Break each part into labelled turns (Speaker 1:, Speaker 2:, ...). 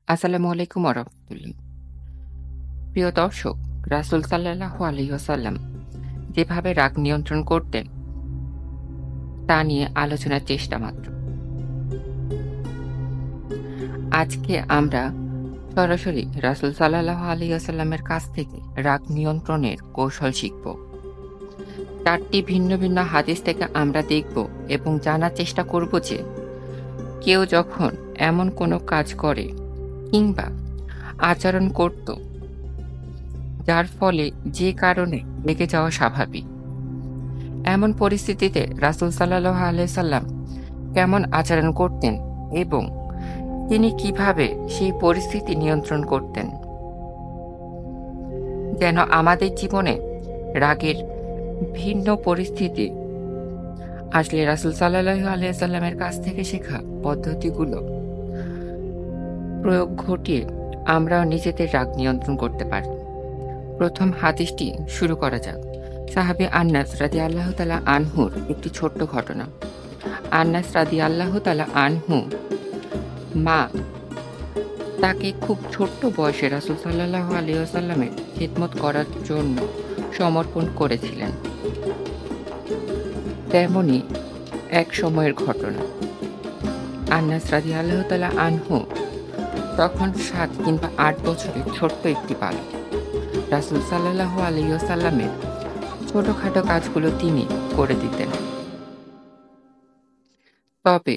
Speaker 1: আসসালামু আলাইকুম ওয়া রাহমাতুল্লাহ। প্রিয় দর্শক, রাসূল সাল্লাল্লাহু আলাইহি ওয়াসাল্লাম যেভাবে রাগ নিয়ন্ত্রণ করতেন তা নিয়ে আলোচনার চেষ্টা মাত্র। আজকে আমরা সরাসরি রাসূল সাল্লাল্লাহু আলাইহি ওয়াসাল্লামের কাছ থেকে রাগ নিয়ন্ত্রণের কৌশল শিখব। ৪টি ভিন্ন ভিন্ন হাদিস থেকে আমরা দেখব এবং জানার চেষ্টা করব যে কেউ যখন এমন কোনো কাজ করে কিংবা আচরণ করত যার ফলে যে কারণে রেগে যাওয়া স্বাভাবিক, এমন পরিস্থিতিতে রাসূল সাল্লাল্লাহু আলাইহি সাল্লাম কেমন আচরণ করতেন এবং তিনি কিভাবে সেই পরিস্থিতি নিয়ন্ত্রণ করতেন, যেন আমাদের জীবনে রাগের ভিন্ন পরিস্থিতি আসলে রাসূল সাল্লাল্লাহু আলাইহি সাল্লামের কাছ থেকে শেখা পদ্ধতিগুলো প্রয়োগ ঘটিয়ে আমরাও নিজেদের রাগ নিয়ন্ত্রণ করতে পারি। প্রথম হাদিসটি শুরু করা যাক। সাহাবী আনাস রাদিয়াল্লাহু তাআলা আনহুর একটি ছোট্ট ঘটনা। আনাস রাদিয়াল্লাহু তাআলা আনহু মা তাকে খুব ছোট্ট বয়সে রাসূল সাল্লাল্লাহু আলাইহি ওয়াসাল্লামের খিদমত করার জন্য সমর্পণ করেছিলেন। তেমনি এক সময়ের ঘটনা। আনাস রাদিয়াল্লাহু তাআলা আনহু তখন ৭ কিংবা ৮ বছরের ছোট্ট একটি বালক। রাসূল সাল্লাল্লাহু আলাইহি ওয়াসাল্লামের ছোটখাটো কাজগুলো তিনি করে দিতেন। তবে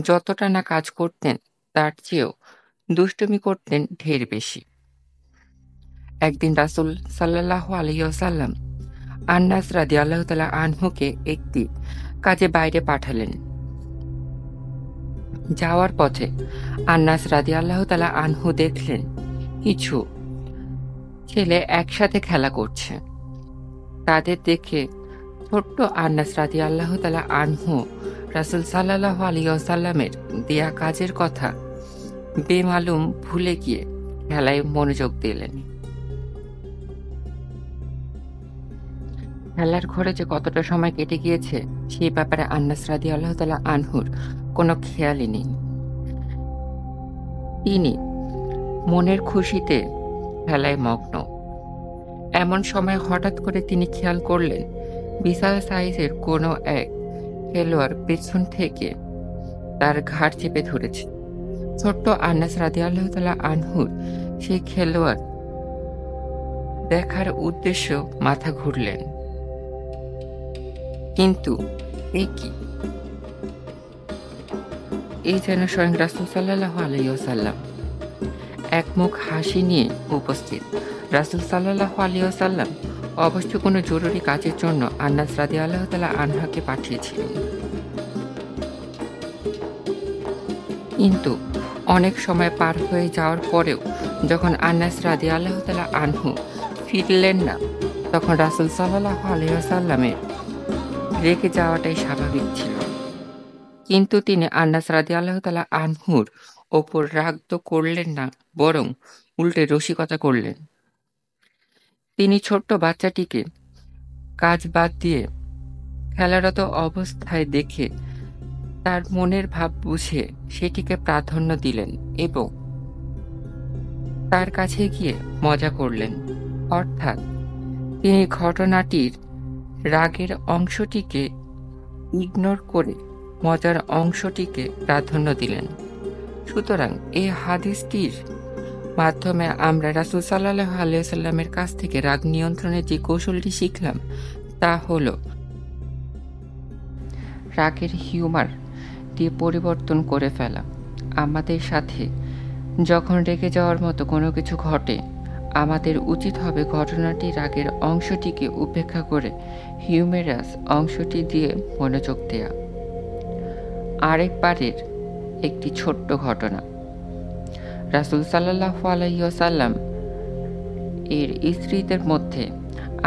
Speaker 1: যতটা না কাজ করতেন তার চেয়েও দুষ্টুমি করতেন ঢের বেশি। একদিন রাসূল সাল্লাল্লাহু আলাইহি ওয়াসাল্লাম আনাস রাদিয়াল্লাহু তাআলা আনহুকে একটি কাজে বাইরে পাঠালেন। যাওয়ার পথে আনাস রাদিয়াল্লাহু তাআলা আনহু দেখলেন কিছু ছেলে একসাথে খেলা করছে। তাদের দেখে ছোট্ট আনাস রাদিয়াল্লাহু তাআলা আনহু রাসূল সাল্লাল্লাহু আলাইহি ওয়াসাল্লামের দেয়া কাজের কথা বেমালুম ভুলে গিয়ে খেলায় মনোযোগ দিলেন। খেলার ঘরে যে কতটা সময় কেটে গিয়েছে সেই ব্যাপারে আনাস রাদিয়াল্লাহু তাআলা আনহুর কোনো খেয়ালই নেই। তিনি মনের খুশিতে খেলায় মগ্ন। এমন সময় হঠাৎ করে তিনি খেয়াল করলেন বিশাল সাইজের কোনো এক খেলোয়াড় পেছন থেকে তার ঘাড় চেপে ধরেছে। ছোট্ট আনাস রাদিয়াল্লাহু তাআলা আনহুর সেই খেলোয়াড় দেখার উদ্দেশ্য মাথা ঘুরলেন। কিন্তু এ কি? এই যেন স্বয়ং রাসূল সাল্লাল্লাহু আলাইহি ওয়াসাল্লাম, এক মুখ হাসি নিয়ে উপস্থিত। রাসূল সাল্লাল্লাহু আলাইহি ওয়াসাল্লাম অবশ্য কোনো জরুরি কাজের জন্য আনাস রাদিয়াল্লাহু তাআলা আনহাকে পাঠিয়েছিলেন। কিন্তু অনেক সময় পার হয়ে যাওয়ার পরেও যখন আনাস রাদিয়াল্লাহু তাআলা আনহু ফিরলেন না, তখন রাসূল সাল্লাল্লাহু আলাইহি ওয়াসাল্লামের রেগে যাওয়াটাই স্বাভাবিক ছিল। কিন্তু তিনি আনাস রাদিয়াল্লাহু তাআলা আনহুর ওপর রাগ তো করলেন না, বরং উল্টে রসিকতা করলেন। তিনি ছোট্ট বাচ্চাটিকে কাজ বাদ দিয়ে খেলারত অবস্থায় দেখে তার মনের ভাব বুঝে সেটিকে প্রাধান্য দিলেন এবং তার কাছে গিয়ে মজা করলেন। অর্থাৎ তিনি ঘটনাটির রাগের অংশটিকে ইগনোর করে মজার অংশটিকে প্রাধান্য দিলেন। সুতরাং এই হাদিসটির মাধ্যমে আমরা রাসূল সাল্লাল্লাহু আলাইহি ওয়াসাল্লামের কাছ থেকে রাগ নিয়ন্ত্রণের যে কৌশলটি শিখলাম তা হলো রাগের হিউমার দিয়ে পরিবর্তন করে ফেলা। আমাদের সাথে যখন রেগে যাওয়ার মতো কোনো কিছু ঘটে, আমাদের উচিত হবে ঘটনাটি রাগের অংশটিকে উপেক্ষা করে হিউমেরাস অংশটি দিয়ে মনোযোগ দেয়া। আরেকবারের একটি ছোট্ট ঘটনা। রাসূল সাল্লাল্লাহু আলাইহি ওয়াসাল্লাম এর স্ত্রীদের মধ্যে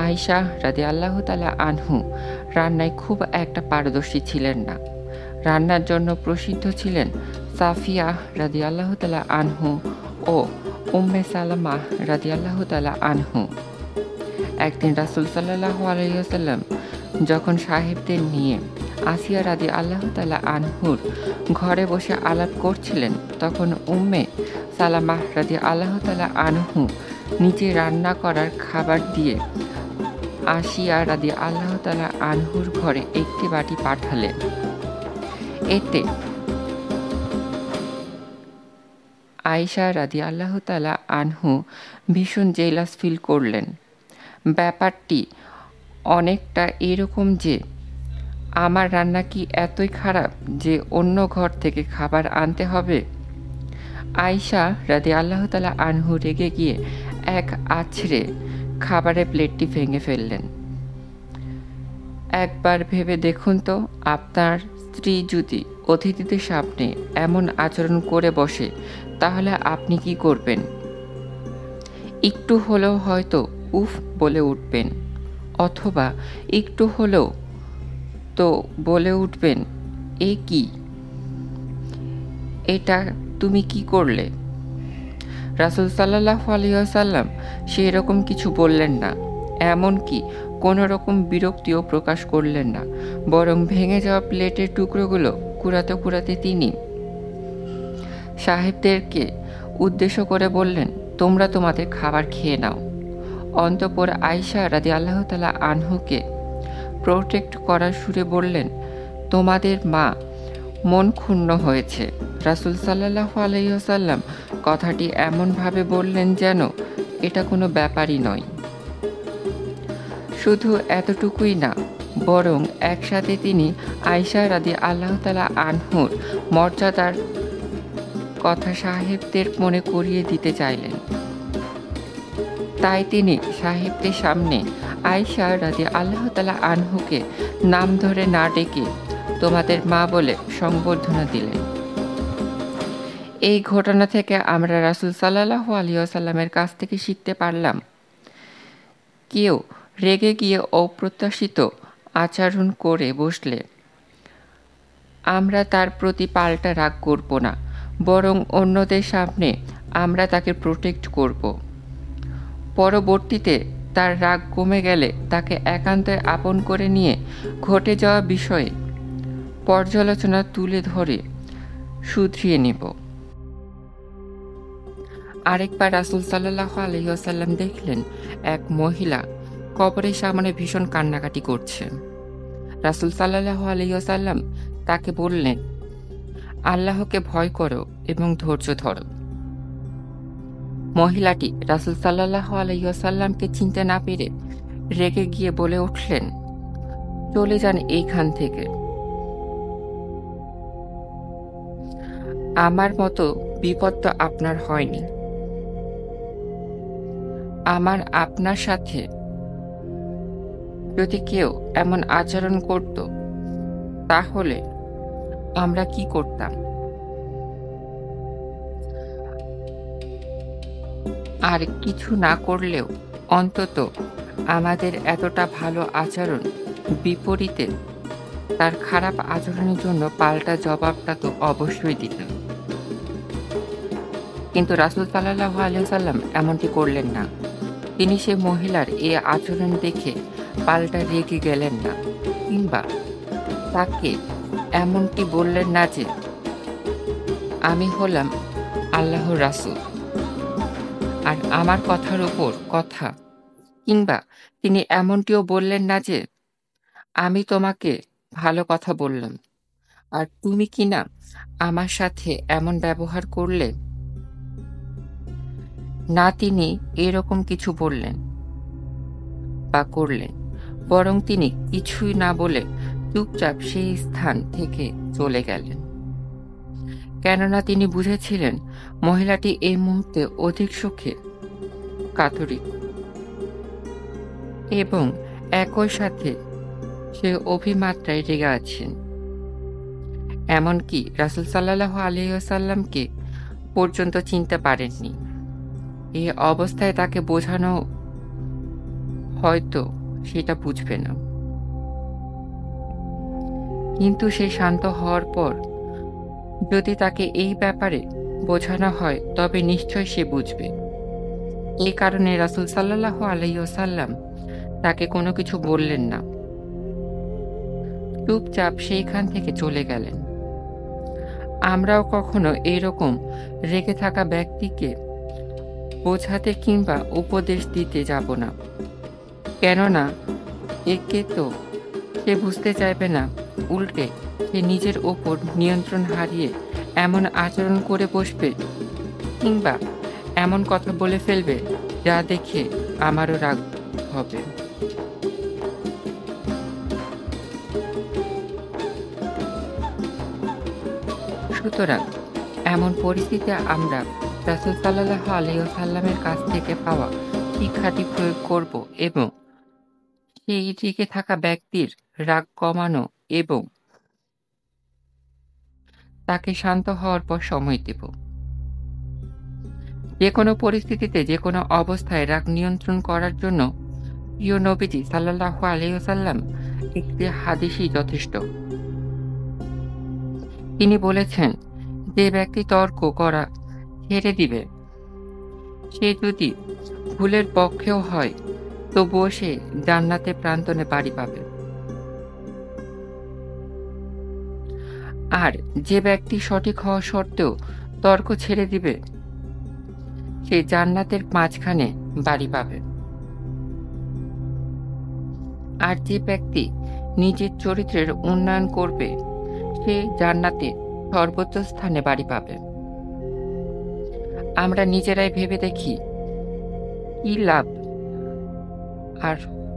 Speaker 1: আয়েশা রাদিয়াল্লাহু তাআলা আনহু রান্নায় খুব একটা পারদর্শী ছিলেন না। রান্নার জন্য প্রসিদ্ধ ছিলেন সাফিয়া রাদিয়াল্লাহু তাআলা আনহু ও উম্মে সালামা রাদিয়াল্লাহু তাআলা আনহু। একদিন রাসূল সাল্লাল্লাহু আলাইহি ওয়াসাল্লাম যখন সাহেবদের নিয়ে আসিয়া রাদিয়াল্লাহু তাআলা আনহুর ঘরে বসে আলাপ করছিলেন, তখন উম্মে সালামা রাদিয়াল্লাহু তাআলা আনহু নিজে রান্না করার খাবার দিয়ে আসিয়া রাদিয়াল্লাহু তাআলা আনহুর ঘরে একটি বাটি পাঠালেন। এতে আয়েশা রাদিয়াল্লাহু তাআলা আনহু ভীষণ জেলাস ফিল করলেন। ব্যাপারটি অনেকটা এরকম যে, আমার রান্না কি এতই খারাপ যে অন্য ঘর থেকে খাবার আনতে হবে? আয়েশা রাদিয়াল্লাহু তাআলা আনহু রেগে গিয়ে এক আছড়ে খাবারের প্লেটটি ভেঙে ফেললেন। একবার ভেবে দেখুন তো, আপনার স্ত্রী যদি অতিথিদের সামনে এমন আচরণ করে বসে, তাহলে আপনি কি করবেন? একটু হলেও হয়তো উফ বলে উঠবেন, অথবা একটু হলেও তো বলে উঠবেন, এ কি, এটা তুমি কি করলে? রাসূল সাল্লাল্লাহু আলাইহি ওয়াসাল্লাম সেরকম কিছু বললেন না, এমনকি কোনো রকম বিরক্তিও প্রকাশ করলেন না, বরং ভেঙে যাওয়া প্লেটের টুকরোগুলো কুড়াতে কুড়াতে তিনি সাহেবদেরকে উদ্দেশ্য করে বললেন, তোমরা তোমাদের খাবার খেয়ে নাও। অন্তঃপর আয়েশা রাদিয়াল্লাহু তাআলা আনহুকে প্রোটেক্ট করার সুরে বললেন, তোমাদের মা মন ক্ষুণ্ণ হয়েছে। রাসূল সাল্লাল্লাহু আলাইহি ওয়াসাল্লাম কথাটি এমনভাবে বললেন যেন এটা কোনো ব্যাপারই নয়। শুধু এতটুকুই না, বরং একসাথে তিনি আয়েশা রাদিয়াল্লাহু তাআলা আনহুর মর্যাদার কথা সাহেবদের মনে করিয়ে দিতে চাইলেন। তাই তিনি সাহেবদের সামনে আয়েশা রাদিয়াল্লাহু তাআলা আনহুকে নাম ধরে না ডেকে তোমাদের মা বলে সংবর্ধনা দিলেন। এই ঘটনা থেকে আমরা রাসূল সাল্লাল্লাহু আলাইহি ওয়াসাল্লামের কাছ থেকে শিখতে পারলাম, কেউ রেগে গিয়ে অপ্রত্যাশিত আচরণ করে বসলে আমরা তার প্রতি পাল্টা রাগ করব না, বরং অন্যদের সামনে আমরা তাকে প্রোটেক্ট করব। পরবর্তীতে তার রাগ কমে গেলে তাকে একান্তই আপন করে নিয়ে ঘটে যাওয়া বিষয়ে পর্যালোচনা তুলে ধরে শুধরিয়ে নেব। আরেকবার রাসূল সাল্লাল্লাহু আলাইহি ওয়াসাল্লাম দেখলেন এক মহিলা কবরের সামনে ভীষণ কান্নাকাটি করছে। রাসূল সাল্লাল্লাহু আলাইহি ওয়াসাল্লাম তাকে বললেন, আল্লাহকে ভয় করো এবং ধৈর্য ধরো। মহিলাটি রাসূল সাল্লাল্লাহু আলাইহি ওয়াসাল্লামকে চিনতে না পেরে রেগে গিয়ে বলে উঠলেন, চলে যান এইখান থেকে। আমার মতো বিপদ তো আপনার হয়নি। আমার আপনার সাথে যদি কেউ এমন আচরণ করত, তাহলে আমরা কি করতাম? আর কিছু না করলেও অন্তত আমাদের এতটা ভালো আচরণ বিপরীতে তার খারাপ আচরণের জন্য পাল্টা জবাবটা তো অবশ্যই দিতাম। কিন্তু রাসূল সাল্লাল্লাহু আলাইহি ওয়াসাল্লাম এমনটি করলেন না। তিনি সে মহিলার এ আচরণ দেখে পাল্টা রেগে গেলেন না, কিংবা তাকে এমনটি বললেন না যে আমি হলাম আল্লাহর রাসূল আর আমার কথার উপর কথা, কিংবা তিনি এমনটিও বললেন না যে আমি তোমাকে ভালো কথা বললাম আর তুমি কিনা আমার সাথে এমন ব্যবহার করলে। না, তিনি এরকম কিছু বললেন বা করলেন, বরং তিনি কিছুই না বলে চুপচাপ সেই স্থান থেকে চলে গেলেন। কেননা তিনি বুঝেছিলেন মহিলাটি এই মুহূর্তে অধিক সুখে কাতরিক এবং একই সাথে সে অভিমাত্রায় রেগে আছেন। এমনকি রাসূল সাল্লাল্লাহু আলাইহি ওয়াসাল্লামকে পর্যন্ত চিনতে পারেননি। এই অবস্থায় তাকে বোঝানো হয়তো সেটা বুঝবে না, কিন্তু সে শান্ত হওয়ার পর যদি তাকে এই ব্যাপারে বোঝানো হয়, তবে নিশ্চয় সে বুঝবে। এই কারণে রাসূল সাল্লাল্লাহু আলাইহি ওয়াসাল্লাম তাকে কোনো কিছু বললেন না, চুপচাপ সেইখান থেকে চলে গেলেন। আমরাও কখনো এরকম রেগে থাকা ব্যক্তিকে বোঝাতে কিংবা উপদেশ দিতে যাব না, কেননা একে তো সে বুঝতে চাইবে না। উল্টে সে নিজের ওপর নিয়ন্ত্রণ হারিয়ে এমন আচরণ করে বসবে কিংবা এমন কথা বলে ফেলবে যা দেখে আমারও রাগ হবে। সুতরাং এমন পরিস্থিতিতে আমরা রাসূল সাল্লাল্লাহু আলাইহি ওয়াসাল্লামের কাছ থেকে পাওয়া শিক্ষাটি প্রয়োগ করব এবং সেই রেগে থাকা ব্যক্তির রাগ কমানো এবং তাকে শান্ত হওয়ার পর সময় দেব। যেকোনো পরিস্থিতিতে যেকোনো অবস্থায় রাগ নিয়ন্ত্রণ করার জন্য প্রিয় নবীজি সাল্লাল্লাহু আলাইহি ওয়াসাল্লাম একটি হাদিসই যথেষ্ট। তিনি বলেছেন, যে ব্যক্তি তর্ক করা ছেড়ে দিবে, সে যদি ভুলের পক্ষেও হয় তবুও সে জান্নাতের প্রান্তনে বাড়ি পাবে। আর যে ব্যক্তি সঠিক হওয়া সত্ত্বেও তর্ক ছেড়ে দিবে, সে জান্নাতের মাঝখানে বাড়ি পাবে। আর যে ব্যক্তি নিজের চরিত্রের উন্নয়ন করবে, সে জান্নাতে সর্বোচ্চ স্থানে বাড়ি পাবে। আমরা নিজেরাই ভেবে দেখি কি লাভ আর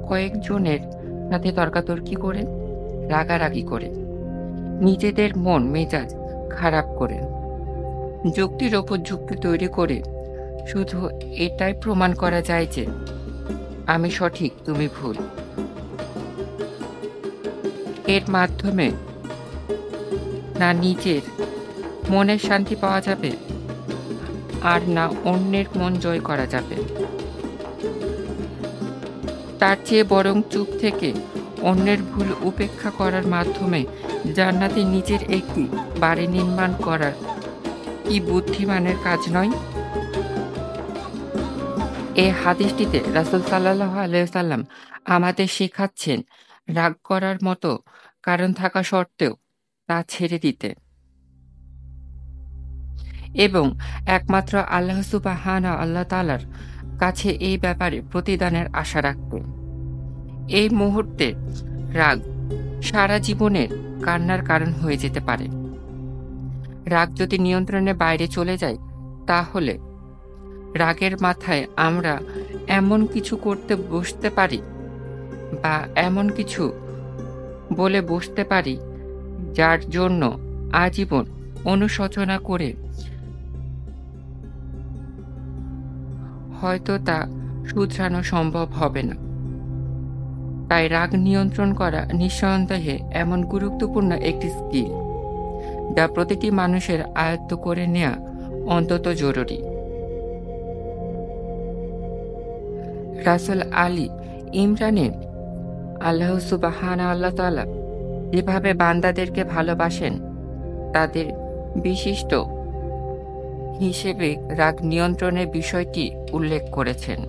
Speaker 1: কয়েকজনের সাথে তর্কাতর্কি করে, রাগারাগি করে, নিজেদের মন মেজাজ খারাপ করে, যুক্তির ওপর যুক্তি তৈরি করে শুধু এটাই প্রমাণ করা যায় যে আমি সঠিক, তুমি ভুল। এর মাধ্যমে না নিজের মনের শান্তি পাওয়া যাবে আর না অন্যের মন জয় করা যাবে। তার চেয়ে বরং চুপ থেকে অন্যের ভুল উপেক্ষা করার মাধ্যমে জান্নাতে নিজের একটি বাড়ি নির্মাণ করার কি বুদ্ধিমানের কাজ নয়? এই হাদিসটিতে রাসূল সাল্লাল্লাহু আলাইহি ওয়াসাল্লাম আমাদের শেখাচ্ছেন রাগ করার মতো কারণ থাকা সত্ত্বেও তা ছেড়ে দিতে এবং একমাত্র আল্লাহ সুবহানাহু আল্লাহ তাআলার কাছে এই ব্যাপারে প্রতিদানের আশা রাখতে। এই মুহূর্তে রাগ সারা জীবনের কান্নার কারণ হয়ে যেতে পারে। রাগ যদি নিয়ন্ত্রণের বাইরে চলে যায়, তাহলে রাগের মাথায় আমরা এমন কিছু করতে বসতে পারি বা এমন কিছু বলে বসতে পারি যার জন্য আজীবন অনুশোচনা করে হয়তো তা শুধরানো সম্ভব হবে না। তাই রাগ নিয়ন্ত্রণ করা নিঃসন্দেহে এমন গুরুত্বপূর্ণ একটি স্কিল যা প্রতিটি মানুষের আয়ত্ত করে নেওয়া অন্তত জরুরি। রাসূল আলী ইমরানে আল্লাহ সুবহানাহু আল্লাহ তাআলা যেভাবে বান্দাদেরকে ভালোবাসেন তাদের বিশিষ্ট হিসেবে রাগ নিয়ন্ত্রণের বিষয়টি উল্লেখ করেছেন।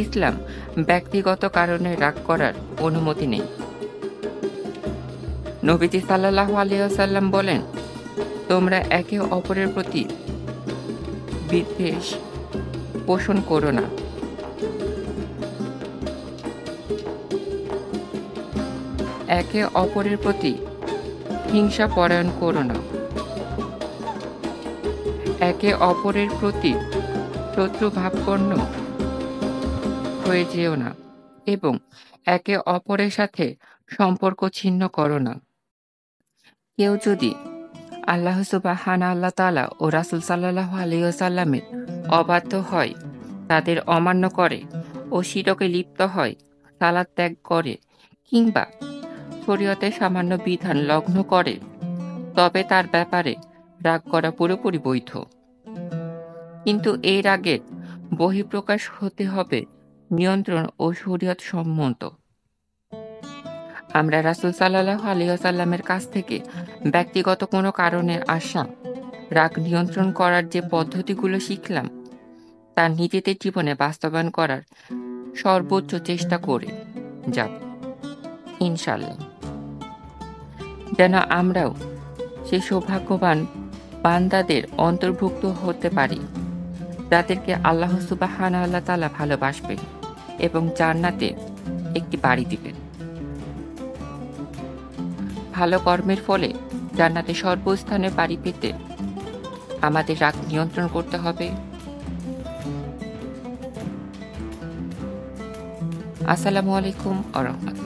Speaker 1: ইসলাম ব্যক্তিগত কারণে রাগ করার অনুমতি নেই। নবীজি সাল্লাল্লাহু আলাইহি ওয়াসাল্লাম বলেন, তোমরা একে অপরের প্রতি বিদ্বেষ পোষণ করো না। একে অপরের প্রতি হিংসা পরায়ণ করো না। একে অপরের প্রতি শত্রু ভাবাপন্ন হয়ে যেও না এবং একে অপরের সাথে সম্পর্ক ছিন্ন করো না। কেউ যদি আল্লাহ সুবহানাহু আল্লাহ তাআলা ও রাসূল সাল্লাল্লাহু আলাইহি ওয়াসাল্লামের অবাধ্য হয়, তাদের অমান্য করে ও শিরকে লিপ্ত হয়, সালাত ত্যাগ করে কিংবা শরীয়তের সামান্য বিধান লঙ্ঘন করে, তবে তার ব্যাপারে রাগ করা পুরোপুরি বৈধ। কিন্তু এই রাগের বহিঃপ্রকাশ হতে হবে নিয়ন্ত্রণ ও শরীয়ত সম্মত। আমরা রাসূল সাল্লাল্লাহু আলাইহি ওয়াসাল্লামের কাছ থেকে ব্যক্তিগত কোনো কারণে আসা রাগ নিয়ন্ত্রণ করার যে পদ্ধতিগুলো শিখলাম, তা নিজেদের জীবনে বাস্তবায়ন করার সর্বোচ্চ চেষ্টা করে যাব ইনশাআল্লাহ, যেন আমরাও সেই সৌভাগ্যবান বান্দাদের অন্তর্ভুক্ত হতে পারি যাদেরকে আল্লাহ সুবহানাহু ওয়া তাআলা ভালোবাসবেন এবং জান্নাতে একটি বাড়ি দিবেন। ভালো কর্মের ফলে জান্নাতে সর্বস্থানে বাড়ি পেতে আমাদের রাগ নিয়ন্ত্রণ করতে হবে। আসসালামু আলাইকুম ওয়া রাহমাতুল্লাহ।